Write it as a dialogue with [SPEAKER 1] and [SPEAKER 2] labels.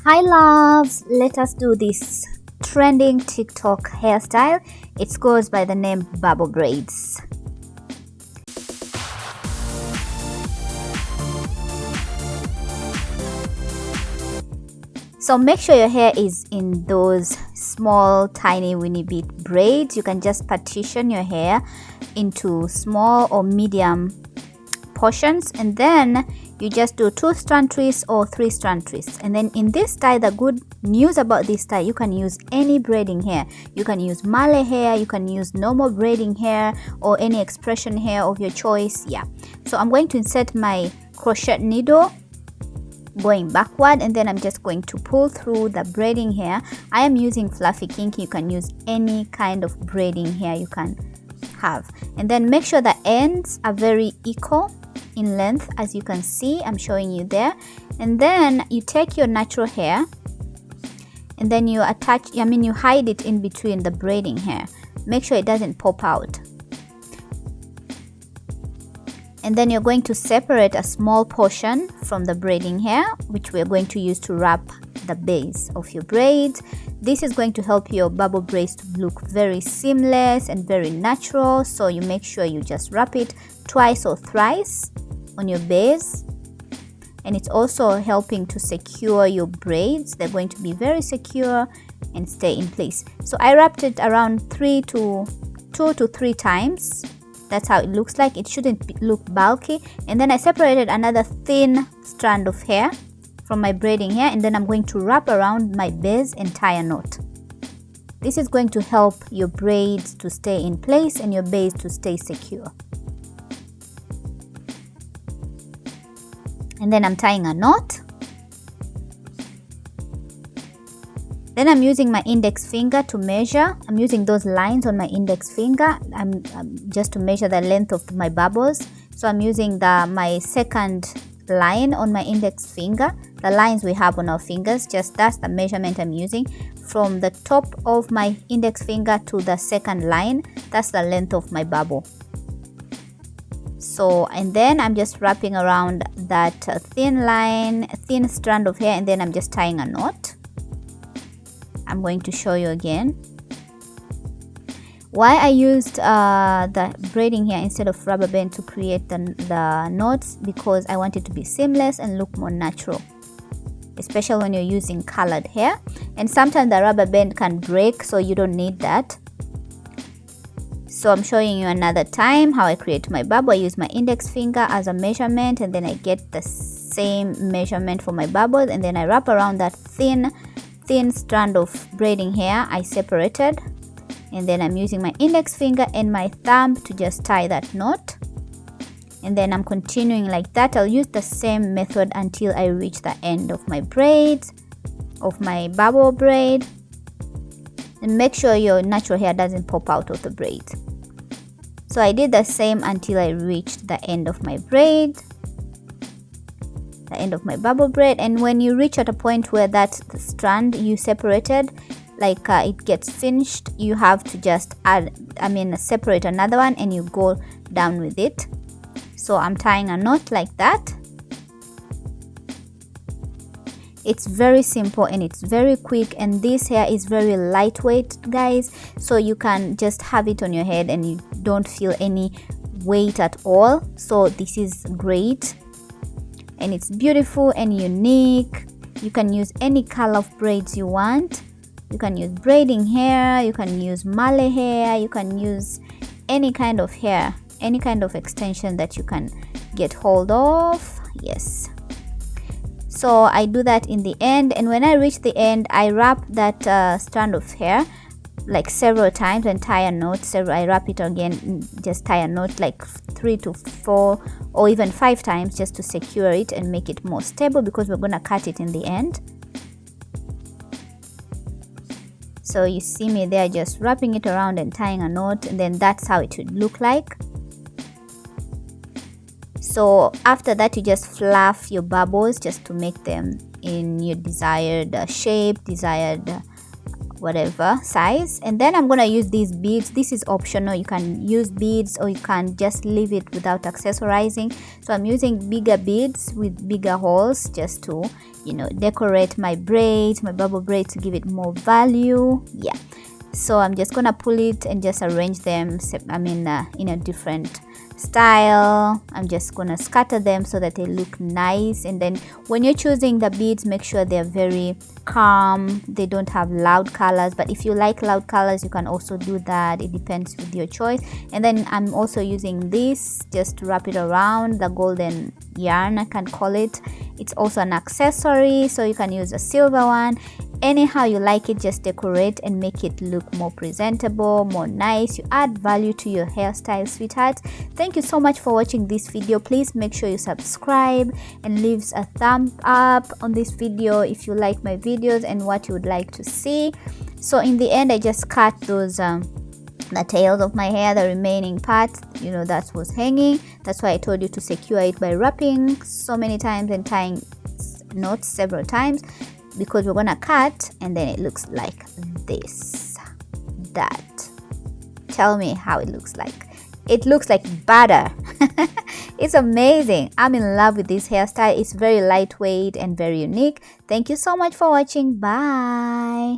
[SPEAKER 1] Hi loves, let us do this trending TikTok hairstyle. It goes by the name bubble braids. So make sure your hair is in those small tiny weeny bit braids. You can just partition your hair into small or medium portions, and then you just do 2-strand twists or 3-strand twists. And then in this style, the good news about this style, you can use any braiding hair. You can use Malay hair, you can use normal braiding hair, or any expression hair of your choice. Yeah, so I'm going to insert my crochet needle going backward, and then I'm just going to pull through the braiding hair. I am using fluffy kinky. You can use any kind of braiding hair you can have, and then make sure the ends are very equal in length, as you can see I'm showing you there. And then you take your natural hair and then you attach, you hide it in between the braiding hair. Make sure it doesn't pop out. And then you're going to separate a small portion from the braiding hair, which we're going to use to wrap the base of your braids. This is going to help your bubble braids to look very seamless and very natural. So you make sure you just wrap it twice or thrice on your base, and it's also helping to secure your braids. They're going to be very secure and stay in place. So I wrapped it around 2 to 3 times. That's how it looks like. It shouldn't look bulky. And then I separated another thin strand of hair from my braiding hair, and then I'm going to wrap around my base and tie a knot. This is going to help your braids to stay in place and your base to stay secure. And then I'm tying a knot. Then I'm using my index finger to measure. I'm using those lines on my index finger just to measure the length of my bubbles. So I'm using my second line on my index finger. The lines we have on our fingers, just that's the measurement I'm using. From the top of my index finger to the second line, that's the length of my bubble. So, and then I'm just wrapping around that thin strand of hair, and then I'm just tying a knot. I'm going to show you again why I used the braiding hair instead of rubber band to create the knots, because I want it to be seamless and look more natural, especially when you're using colored hair. And sometimes the rubber band can break, so you don't need that. So I'm showing you another time how I create my bubble. I use my index finger as a measurement, and then I get the same measurement for my bubbles, and then I wrap around that thin strand of braiding hair I separated, and then I'm using my index finger and my thumb to just tie that knot. And then I'm continuing like that. I'll use the same method until I reach the end of my braids, of my bubble braid. And make sure your natural hair doesn't pop out of the braid. So I did the same until I reached the end of my braid, the end of my bubble braid. And when you reach at a point where that strand you separated, like it gets finished, you have to just separate another one and you go down with it. So I'm tying a knot like that. It's very simple and it's very quick, and this hair is very lightweight, guys, so you can just have it on your head and you don't feel any weight at all. So this is great, and it's beautiful and unique. You can use any color of braids you want. You can use braiding hair, you can use Malay hair, you can use any kind of hair, any kind of extension that you can get hold of. Yes. So I do that in the end, and when I reach the end, I wrap that strand of hair like several times and tie a knot. I wrap it again, just tie a knot like 3 to 4 or even 5 times, just to secure it and make it more stable, because we're gonna cut it in the end. So you see me there just wrapping it around and tying a knot, and then that's how it should look like. So after that, you just fluff your bubbles just to make them in your desired shape, desired whatever size. And then I'm gonna use these beads. This is optional, you can use beads or you can just leave it without accessorizing. So I'm using bigger beads with bigger holes just to, you know, decorate my braids, my bubble braids, to give it more value. Yeah, so I'm just gonna pull it and just arrange them, in a different style. I'm just gonna scatter them so that they look nice. And then when you're choosing the beads, make sure they're very calm, they don't have loud colors. But if you like loud colors, you can also do that, it depends with your choice. And then I'm also using this just to wrap it around, the golden yarn, I can call it. It's also an accessory, so you can use a silver one. Anyhow you like it, just decorate and make it look more presentable, more nice. You add value to your hairstyle, sweetheart. Thank you so much for watching this video. Please make sure you subscribe and leave a thumb up on this video if you like my videos and what you would like to see. So in the end, I just cut those the tails of my hair, the remaining part, you know, that was hanging. That's why I told you to secure it by wrapping so many times and tying knots several times, because we're gonna cut and then it looks like this. That, tell me how it looks like. It looks like butter. It's amazing. I'm in love with this hairstyle. It's very lightweight and very unique. Thank you so much for watching. Bye.